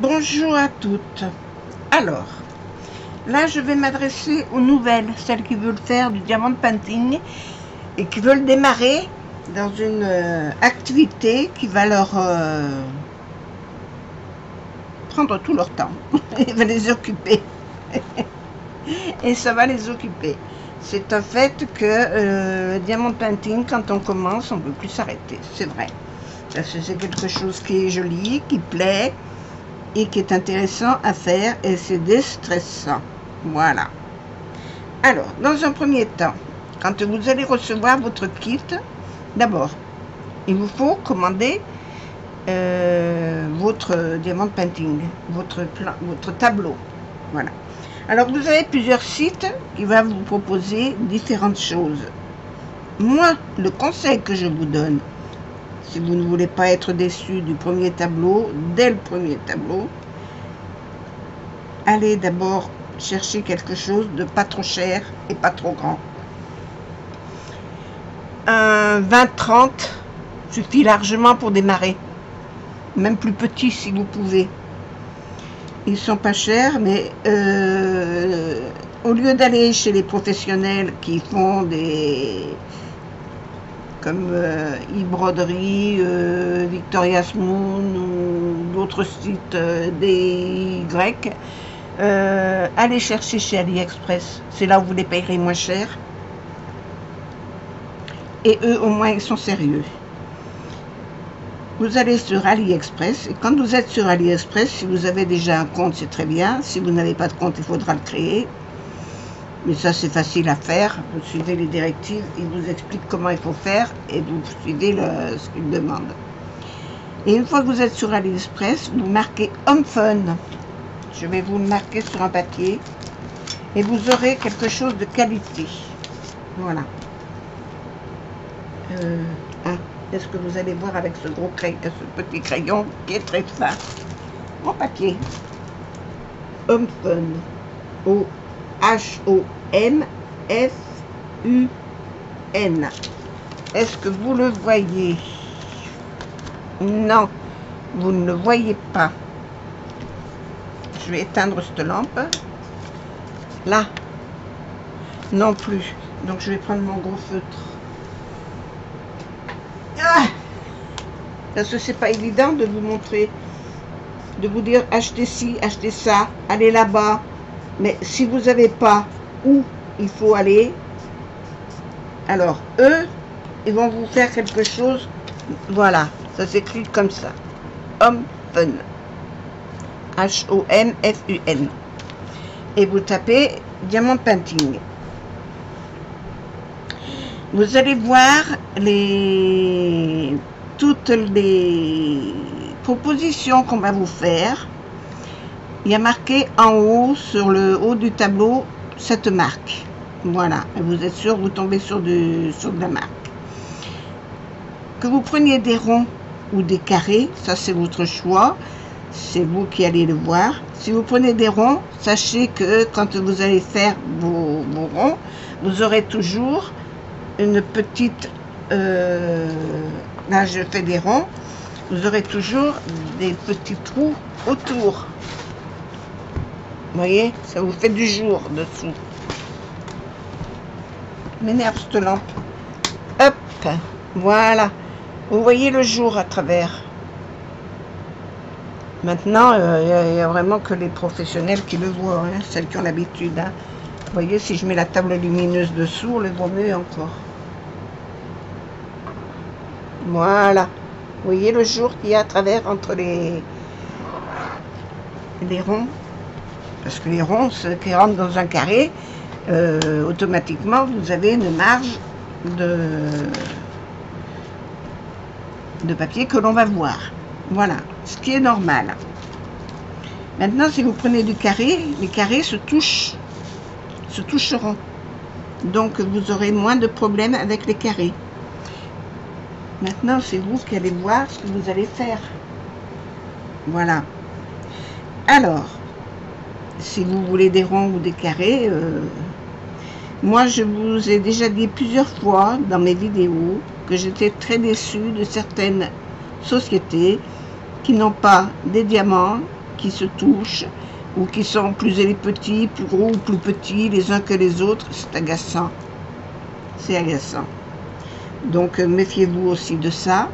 Bonjour à toutes. Alors, là je vais m'adresser aux nouvelles, celles qui veulent faire du diamond painting et qui veulent démarrer dans une activité qui va leur prendre tout leur temps et va les occuper. Et ça va les occuper. C'est un fait que le diamond painting, quand on commence, on ne peut plus s'arrêter. C'est vrai. C'est quelque chose qui est joli, qui plaît et qui est intéressant à faire, et c'est déstressant. Voilà. Alors, dans un premier temps, quand vous allez recevoir votre kit, d'abord, il vous faut commander votre diamond painting, votre tableau. Voilà. Alors, vous avez plusieurs sites qui vont vous proposer différentes choses. Moi, le conseil que je vous donne, si vous ne voulez pas être déçu du premier tableau, dès le premier tableau, allez d'abord chercher quelque chose de pas trop cher et pas trop grand. Un 20-30 suffit largement pour démarrer. Même plus petit si vous pouvez. Ils sont pas chers, mais au lieu d'aller chez les professionnels qui font des... comme e-broderie, Victoria's Moon ou d'autres sites des Grecs, allez chercher chez AliExpress. C'est là où vous les payerez moins cher. Et eux, au moins, ils sont sérieux. Vous allez sur AliExpress, et quand vous êtes sur AliExpress, si vous avez déjà un compte, c'est très bien. Si vous n'avez pas de compte, il faudra le créer. Mais ça, c'est facile à faire. Vous suivez les directives, ils vous expliquent comment il faut faire et vous suivez ce qu'ils demandent. Et une fois que vous êtes sur AliExpress, vous marquez Home Fun. Je vais vous le marquer sur un papier et vous aurez quelque chose de qualité. Voilà. Est-ce que vous allez voir avec ce gros crayon, ce petit crayon qui est très fin? Mon papier. Home Fun. H-O-M-F-U-N. Est-ce que vous le voyez? Non, vous ne le voyez pas. Je vais éteindre cette lampe. Là, non plus. Donc je vais prendre mon gros feutre. Ah, parce que c'est pas évident de vous montrer, de vous dire achetez ci, achetez ça, allez là-bas. Mais si vous n'avez pas où il faut aller, alors eux, ils vont vous faire quelque chose. Voilà, ça s'écrit comme ça. Home Fun. H-O-M-F-U-N. Et vous tapez diamond painting. Vous allez voir toutes les propositions qu'on va vous faire. Il y a marqué en haut, sur le haut du tableau, cette marque. Voilà, vous êtes sûr, vous tombez sur de la marque. Que vous preniez des ronds ou des carrés, ça c'est votre choix. C'est vous qui allez le voir. Si vous prenez des ronds, sachez que quand vous allez faire vos ronds, vous aurez toujours une petite... là, je fais des ronds. Vous aurez toujours des petits trous autour. Vous voyez, ça vous fait du jour dessous. M'énerve cette lampe. Hop, voilà. Vous voyez le jour à travers. Maintenant, il n'y a vraiment que les professionnels qui le voient, hein, celles qui ont l'habitude. Hein. Vous voyez, si je mets la table lumineuse dessous, on le voit mieux encore. Voilà. Vous voyez le jour qu'il y a à travers entre les ronds. Parce que les ronds, ceux qui rentrent dans un carré, automatiquement, vous avez une marge de papier que l'on va voir. Voilà, ce qui est normal. Maintenant, si vous prenez du carré, les carrés se toucheront. Donc, vous aurez moins de problèmes avec les carrés. Maintenant, c'est vous qui allez voir ce que vous allez faire. Voilà. Alors, si vous voulez des ronds ou des carrés, moi je vous ai déjà dit plusieurs fois dans mes vidéos que j'étais très déçue de certaines sociétés qui n'ont pas des diamants qui se touchent ou qui sont plus petits, plus gros ou plus petits les uns que les autres. C'est agaçant. C'est agaçant. Donc méfiez-vous aussi de ça.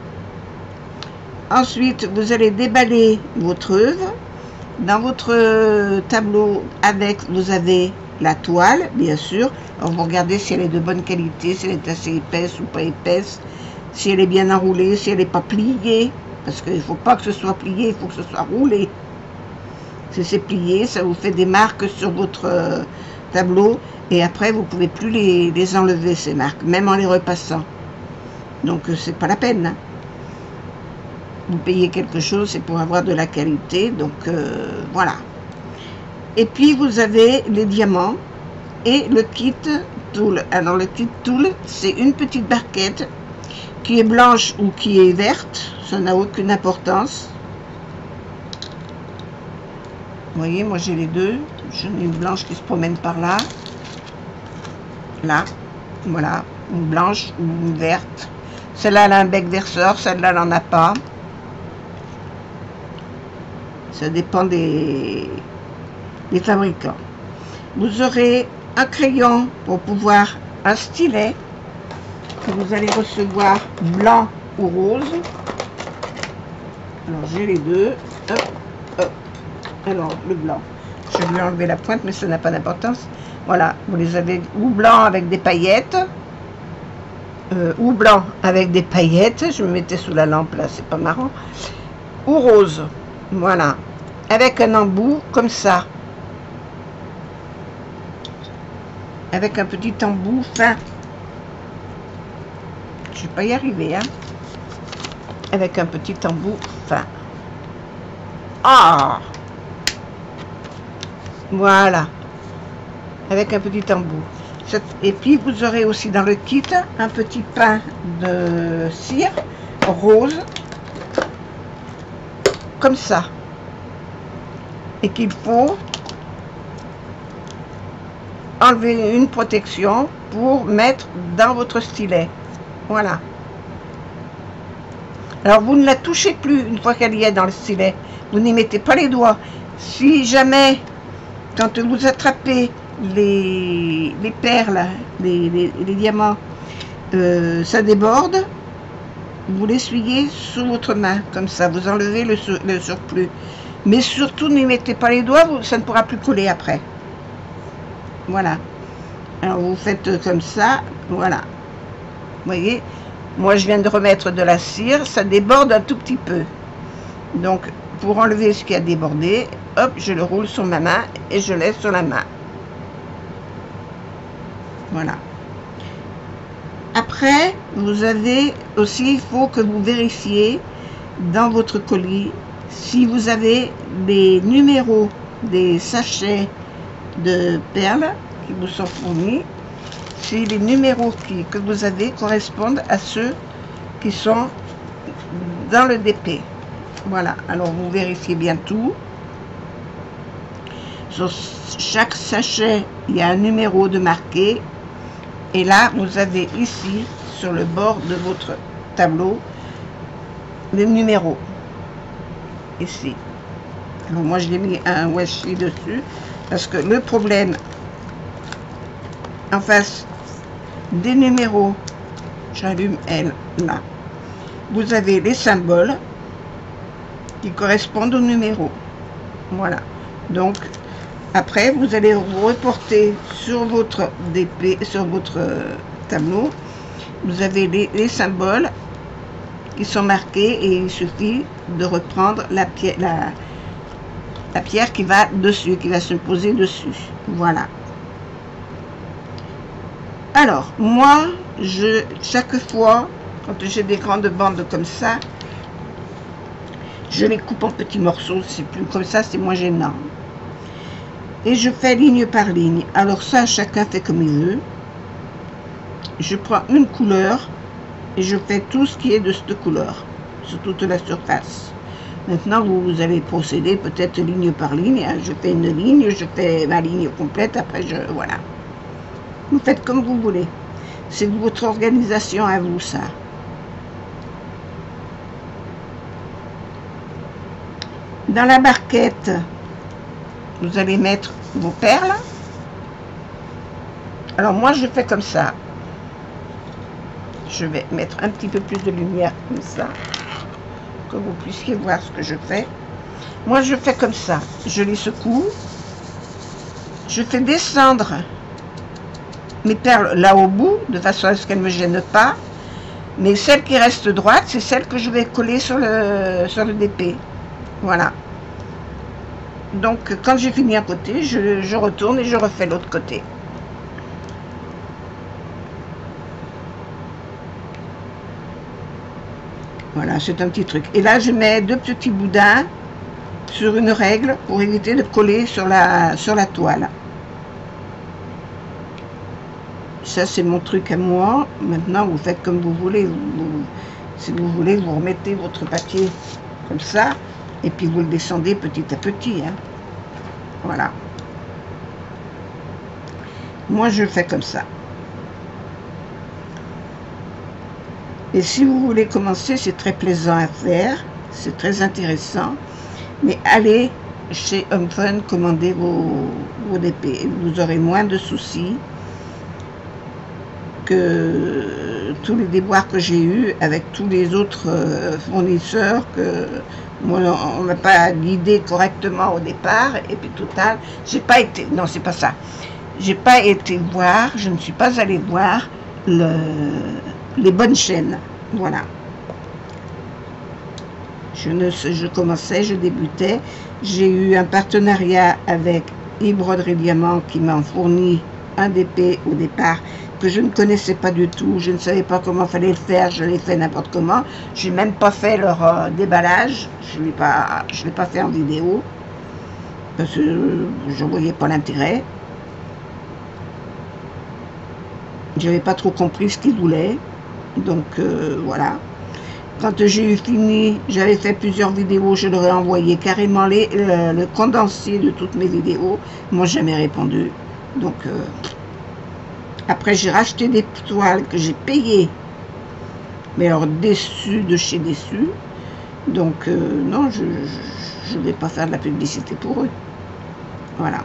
Ensuite, vous allez déballer votre œuvre. Dans votre tableau avec, vous avez la toile, bien sûr. Alors vous regardez si elle est de bonne qualité, si elle est assez épaisse ou pas épaisse, si elle est bien enroulée, si elle n'est pas pliée. Parce qu'il ne faut pas que ce soit plié, il faut que ce soit roulé. Si c'est plié, ça vous fait des marques sur votre tableau. Et après, vous ne pouvez plus les enlever, ces marques, même en les repassant. Donc, c'est pas la peine. Hein. Vous payez quelque chose, c'est pour avoir de la qualité. Donc, voilà. Et puis, vous avez les diamants et le kit tool. Alors, le kit tool, c'est une petite barquette qui est blanche ou qui est verte. Ça n'a aucune importance. Vous voyez, moi, j'ai les deux. J'en ai une blanche qui se promène par là. Là. Voilà. Une blanche ou une verte. Celle-là, elle a un bec verseur. Celle-là, elle n'en a pas. Ça dépend des fabricants. Vous aurez un crayon pour pouvoir, un stylet que vous allez recevoir blanc ou rose. Alors j'ai les deux. Hop, hop. Alors le blanc. Je vais lui enlever la pointe, mais ça n'a pas d'importance. Voilà, vous les avez ou blanc avec des paillettes, ou blanc avec des paillettes. Je me mettais sous la lampe là, c'est pas marrant. Ou rose. Voilà, avec un embout comme ça, avec un petit embout fin. Je vais pas y arriver, hein. Avec un petit embout fin. Ah, voilà, avec un petit embout. Et puis vous aurez aussi dans le kit un petit pain de cire rose, comme ça, et qu'il faut enlever une protection pour mettre dans votre stylet. Voilà. Alors vous ne la touchez plus une fois qu'elle y est dans le stylet. Vous n'y mettez pas les doigts. Si jamais, quand vous attrapez les perles, les diamants, ça déborde, vous l'essuyez sous votre main, comme ça, vous enlevez le surplus. Mais surtout, n'y mettez pas les doigts, ça ne pourra plus coller après. Voilà. Alors, vous faites comme ça, voilà. Vous voyez, moi, je viens de remettre de la cire, ça déborde un tout petit peu. Donc, pour enlever ce qui a débordé, hop, je le roule sur ma main et je laisse sur la main. Voilà. Après, vous avez aussi, il faut que vous vérifiez dans votre colis si vous avez des numéros des sachets de perles qui vous sont fournis, si les numéros que vous avez correspondent à ceux qui sont dans le DP. Voilà, alors vous vérifiez bien tout. Sur chaque sachet, il y a un numéro de marqué. Et là, vous avez ici, sur le bord de votre tableau, les numéros. Ici. Alors moi, je l'ai mis un washi dessus, parce que le problème, en face des numéros, j'allume elle, là. Vous avez les symboles qui correspondent aux numéros. Voilà. Donc, après, vous allez vous reporter sur votre DP, sur votre tableau. Vous avez les symboles qui sont marqués et il suffit de reprendre la pierre qui va dessus, qui va se poser dessus. Voilà. Alors, moi, chaque fois, quand j'ai des grandes bandes comme ça, je les coupe en petits morceaux. C'est plus comme ça, c'est moins gênant. Et je fais ligne par ligne. Alors ça, chacun fait comme il veut. Je prends une couleur et je fais tout ce qui est de cette couleur sur toute la surface. Maintenant, vous allez procéder peut-être ligne par ligne. Hein. Je fais une ligne, je fais ma ligne complète. Après, voilà. Vous faites comme vous voulez. C'est votre organisation à vous, ça. Dans la barquette, vous allez mettre vos perles. Alors moi je fais comme ça. Je vais mettre un petit peu plus de lumière comme ça, que vous puissiez voir ce que je fais. Moi je fais comme ça. Je les secoue. Je fais descendre mes perles là au bout, de façon à ce qu'elles ne me gênent pas. Mais celle qui reste droite, c'est celle que je vais coller sur le DP. Voilà. Donc quand j'ai fini un côté, je retourne et je refais l'autre côté. Voilà, c'est un petit truc. Et là, je mets 2 petits boudins sur une règle pour éviter de coller sur la toile. Ça, c'est mon truc à moi. Maintenant, vous faites comme vous voulez. Si vous voulez, vous remettez votre papier comme ça. Et puis, vous le descendez petit à petit. Hein. Voilà. Moi, je fais comme ça. Et si vous voulez commencer, c'est très plaisant à faire. C'est très intéressant. Mais allez chez Home Fun, commandez vos DP. Vous aurez moins de soucis que tous les déboires que j'ai eus avec tous les autres fournisseurs que moi, on m'a pas guidé correctement au départ. Et puis total, j'ai pas été, non c'est pas ça, j'ai pas été voir, je ne suis pas allée voir les bonnes chaînes. Voilà. Je commençais, je débutais. J'ai eu un partenariat avec e-Broderie Diamant qui m'a fourni un DP au départ que je ne connaissais pas du tout. Je ne savais pas comment fallait le faire. Je l'ai fait n'importe comment. Je n'ai même pas fait leur déballage. Je ne l'ai pas fait en vidéo parce que je ne voyais pas l'intérêt. Je n'avais pas trop compris ce qu'ils voulaient. Donc voilà. Quand j'ai eu fini, j'avais fait plusieurs vidéos, je leur ai envoyé carrément le condensé de toutes mes vidéos. Ils m'ont jamais répondu. Donc après j'ai racheté des toiles que j'ai payées, mais alors déçu de chez déçu. Donc non, je ne vais pas faire de la publicité pour eux. Voilà.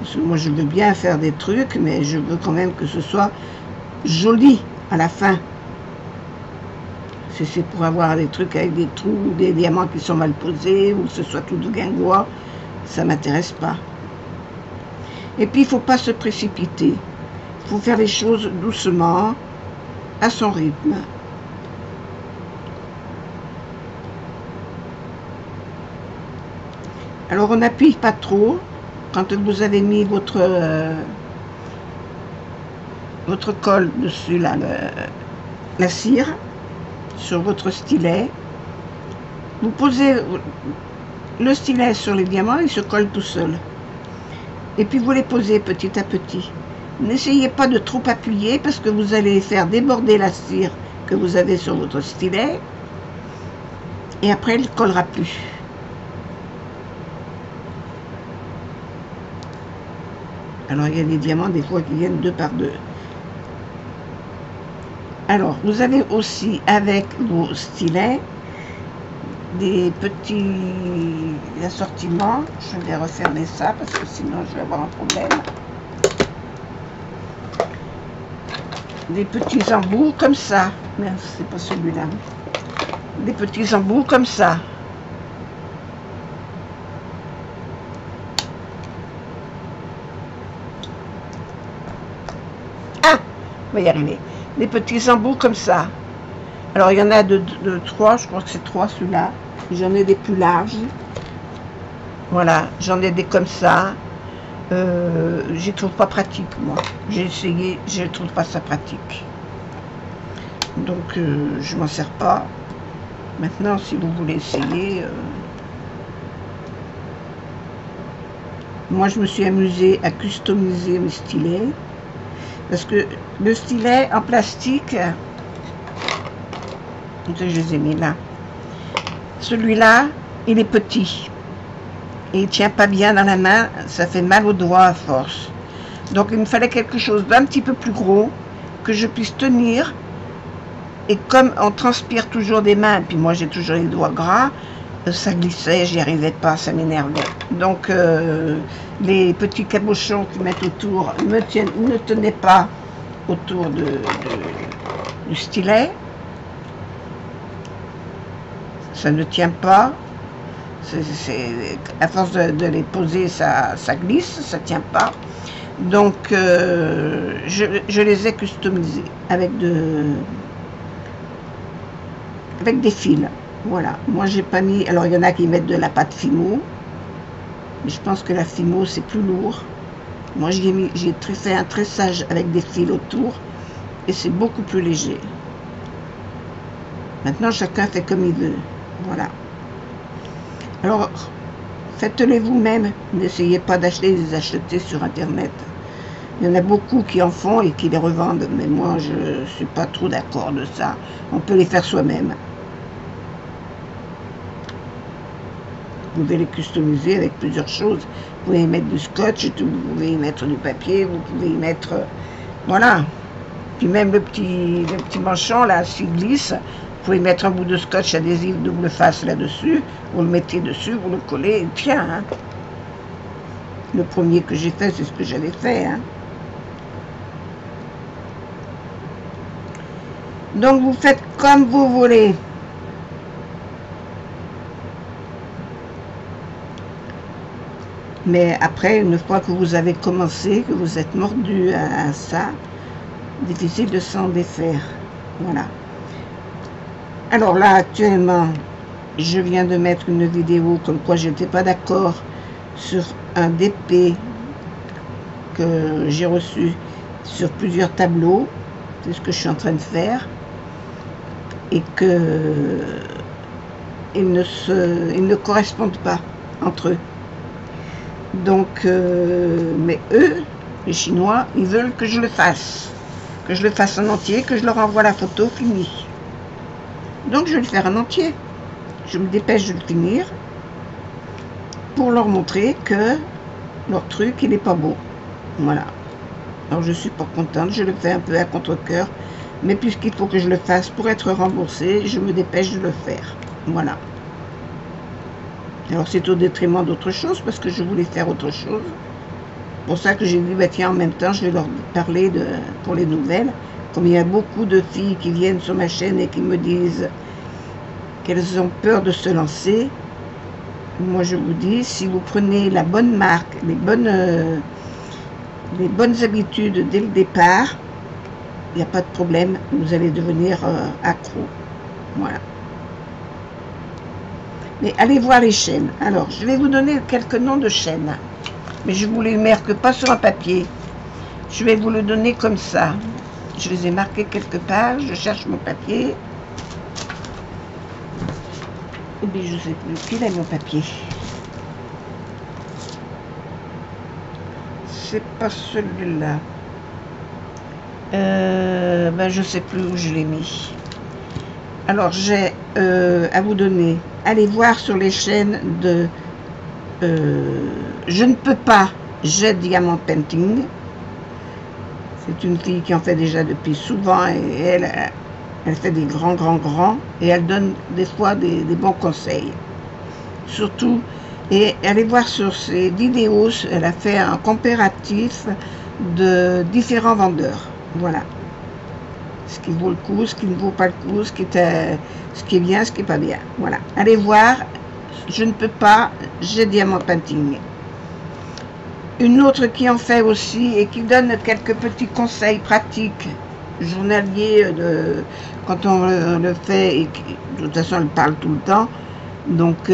Parce que moi je veux bien faire des trucs, mais je veux quand même que ce soit joli à la fin. Si c'est pour avoir des trucs avec des trous, des diamants qui sont mal posés, ou que ce soit tout guingois, ça ne m'intéresse pas. Et puis il ne faut pas se précipiter. Il faut faire les choses doucement, à son rythme. Alors on n'appuie pas trop. Quand vous avez mis votre colle dessus, là, la cire, sur votre stylet, vous posez le stylet sur les diamants, il se colle tout seul. Et puis vous les posez petit à petit. N'essayez pas de trop appuyer parce que vous allez faire déborder la cire que vous avez sur votre stylet et après il ne collera plus. Alors il y a des diamants des fois qui viennent 2 par 2. Alors vous avez aussi avec vos stylets des petits assortiments. Je vais refermer ça parce que sinon je vais avoir un problème. Des petits embouts comme ça. Merde, c'est pas celui-là. Des petits embouts comme ça. Ah, on va y arriver. Des petits embouts comme ça. Alors il y en a de 3, je crois que c'est 3 celui-là. J'en ai des plus larges. Voilà, j'en ai des comme ça. Je ne trouve pas pratique, moi. J'ai essayé, je ne trouve pas ça pratique. Donc, je m'en sers pas. Maintenant, si vous voulez essayer... moi, je me suis amusée à customiser mes stylets. Parce que le stylet en plastique... je les ai mis là. Celui-là, il est petit. Et il ne tient pas bien dans la main, ça fait mal aux doigts à force. Donc il me fallait quelque chose d'un petit peu plus gros, que je puisse tenir Et comme on transpire toujours des mains, et puis moi j'ai toujours les doigts gras, ça glissait, j'y arrivais pas, ça m'énervait. Donc les petits cabochons qui mettent autour ne tenaient pas autour du stylet. Ça ne tient pas. À force de les poser, ça glisse, ça tient pas. Donc je les ai customisés avec des fils. Voilà. Moi j'ai pas mis. Alors il y en a qui mettent de la pâte Fimo, mais je pense que la Fimo c'est plus lourd. Moi j'ai fait un tressage avec des fils autour et c'est beaucoup plus léger. Maintenant chacun fait comme il veut. Voilà. Alors faites-les vous-même. N'essayez pas d'acheter les acheter sur internet. Il y en a beaucoup qui en font et qui les revendent, mais moi je suis pas trop d'accord de ça. On peut les faire soi-même. Vous pouvez les customiser avec plusieurs choses. Vous pouvez y mettre du scotch, vous pouvez y mettre du papier, vous pouvez y mettre... voilà. Puis même le petit manchon, là, s'il glisse, vous pouvez mettre un bout de scotch adhésif double face là-dessus, vous le mettez dessus, vous le collez, et tiens. Hein. Le premier que j'ai fait, c'est ce que j'avais fait. Hein. Donc vous faites comme vous voulez. Mais après, une fois que vous avez commencé, que vous êtes mordu à ça, difficile de s'en défaire. Voilà. Alors là, actuellement, je viens de mettre une vidéo comme quoi je n'étais pas d'accord sur un DP que j'ai reçu sur plusieurs tableaux. C'est ce que je suis en train de faire. Et que ils ne correspondent pas entre eux. Donc, mais eux, les Chinois, ils veulent que je le fasse en entier, que je leur envoie la photo finie. Donc je vais le faire en entier. Je me dépêche de le finir pour leur montrer que leur truc, il n'est pas beau. Voilà. Alors je suis pas contente, je le fais un peu à contre-cœur, mais puisqu'il faut que je le fasse pour être remboursé, je me dépêche de le faire. Voilà. Alors c'est au détriment d'autre chose, parce que je voulais faire autre chose. C'est pour ça que j'ai dit, bah, tiens, en même temps, je vais leur parler pour les nouvelles. Comme il y a beaucoup de filles qui viennent sur ma chaîne et qui me disent qu'elles ont peur de se lancer, moi je vous dis, si vous prenez la bonne marque, les bonnes habitudes dès le départ, il n'y a pas de problème, vous allez devenir accro. Voilà. Mais allez voir les chaînes. Alors, je vais vous donner quelques noms de chaînes. Mais je ne vous les marque pas sur un papier. Je vais vous le donner comme ça. Je les ai marqués quelque part. Je cherche mon papier. Et bien, je ne sais plus. Quel est mon papier? C'est pas celui-là. Ben, je ne sais plus où je l'ai mis. Alors, j'ai à vous donner. Allez voir sur les chaînes de Je ne peux pas, j'ai Diamond Painting. C'est une fille qui en fait déjà depuis souvent et elle fait des grands et elle donne des fois des bons conseils. Surtout, et allez voir sur ses vidéos, elle a fait un comparatif de différents vendeurs. Voilà. Ce qui vaut le coup, ce qui ne vaut pas le coup, ce qui est bien, ce qui n'est pas bien. Voilà. Allez voir, je ne peux pas, j'ai Diamond Painting. Une autre qui en fait aussi et qui donne quelques petits conseils pratiques journaliers quand on le fait, et de toute façon elle parle tout le temps. Donc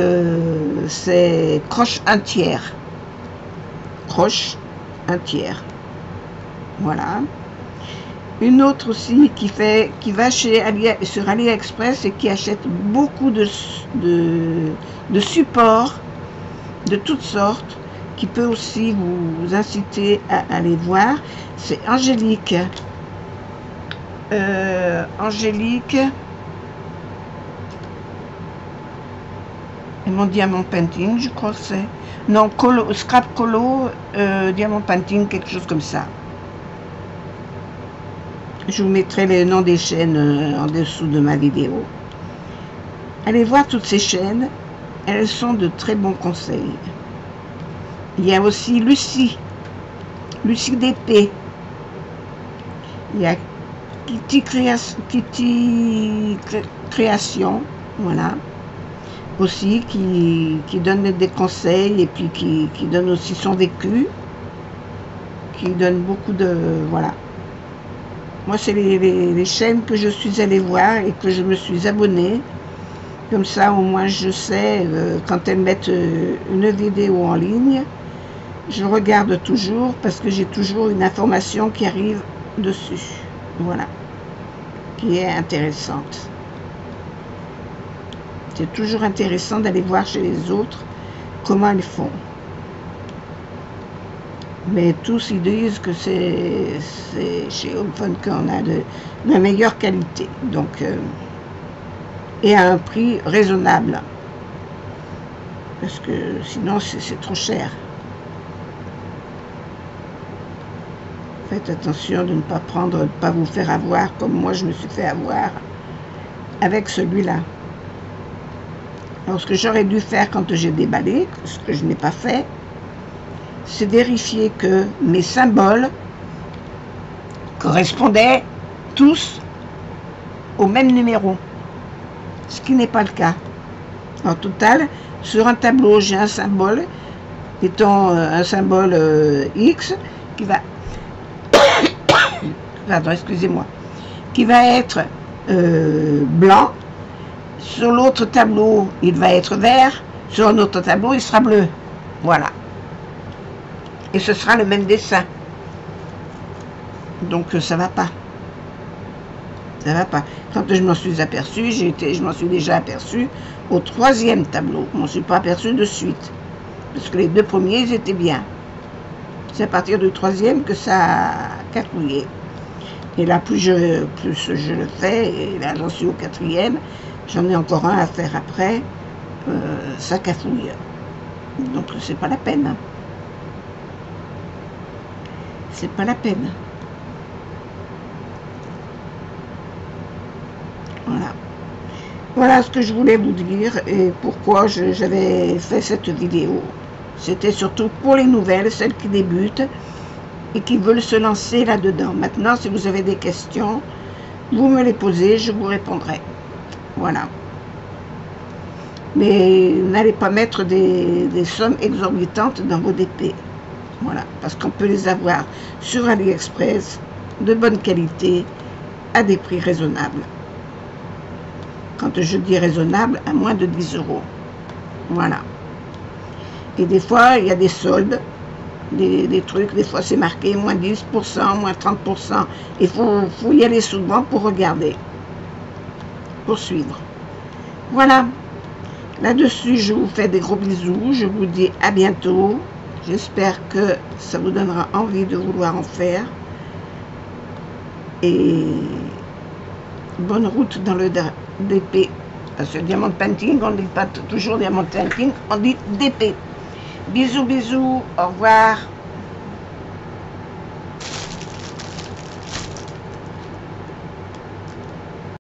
c'est Croche un tiers. Croche un tiers. Voilà. Une autre aussi qui va sur AliExpress et qui achète beaucoup de supports de toutes sortes, qui peut aussi vous inciter à aller voir. C'est Angélique. Angélique et mon Diamond Painting, je crois que c'est. Non, Scrap Colo, Diamond Painting, quelque chose comme ça. Je vous mettrai les noms des chaînes en dessous de ma vidéo. Allez voir toutes ces chaînes, elles sont de très bons conseils. Il y a aussi Lucie DP. Il y a Kitty Création, voilà, aussi qui donne des conseils et puis qui donne aussi son vécu, qui donne beaucoup de, voilà. Moi, c'est les chaînes que je suis allée voir et que je me suis abonnée. Comme ça, au moins, je sais, quand elles mettent une vidéo en ligne, je regarde toujours parce que j'ai toujours une information qui arrive dessus. Voilà. Qui est intéressante. C'est toujours intéressant d'aller voir chez les autres comment ils font. Mais tous ils disent que c'est chez Home Fun qu'on a de la meilleure qualité. Donc, et à un prix raisonnable. Parce que sinon c'est trop cher. Faites attention de ne pas prendre, de ne pas vous faire avoir comme moi je me suis fait avoir avec celui-là. Alors ce que j'aurais dû faire quand j'ai déballé, ce que je n'ai pas fait, c'est vérifier que mes symboles correspondaient tous au même numéro, ce qui n'est pas le cas. En total, sur un tableau, j'ai un symbole, étant un symbole X, qui va, pardon, excusez-moi, qui va être blanc. Sur l'autre tableau, il va être vert. Sur un autre tableau, il sera bleu. Voilà. Et ce sera le même dessin. Donc ça va pas. Ça va pas. Quand je m'en suis aperçu, je m'en suis déjà aperçu au troisième tableau. Je m'en suis pas aperçu de suite. Parce que les deux premiers, ils étaient bien. C'est à partir du troisième que ça a cafouillé. Et là, plus je le fais, et là j'en suis au quatrième, j'en ai encore un à faire après, ça cafouille. Donc c'est pas la peine. C'est pas la peine. Voilà. Voilà ce que je voulais vous dire et pourquoi j'avais fait cette vidéo. C'était surtout pour les nouvelles, celles qui débutent et qui veulent se lancer là-dedans. Maintenant, si vous avez des questions, vous me les posez, je vous répondrai. Voilà. Mais n'allez pas mettre des sommes exorbitantes dans vos DP. Voilà. Parce qu'on peut les avoir sur AliExpress, de bonne qualité, à des prix raisonnables. Quand je dis raisonnable, à moins de 10 €. Voilà. Et des fois, il y a des soldes, des trucs, des fois c'est marqué moins 10%, moins 30%. Il faut y aller souvent pour regarder, pour suivre. Voilà. Là-dessus, je vous fais des gros bisous. Je vous dis à bientôt. J'espère que ça vous donnera envie de vouloir en faire. Et bonne route dans le DP. Parce que Diamond Painting, on ne dit pas toujours Diamond Painting, on dit DP. Bisous, bisous, au revoir.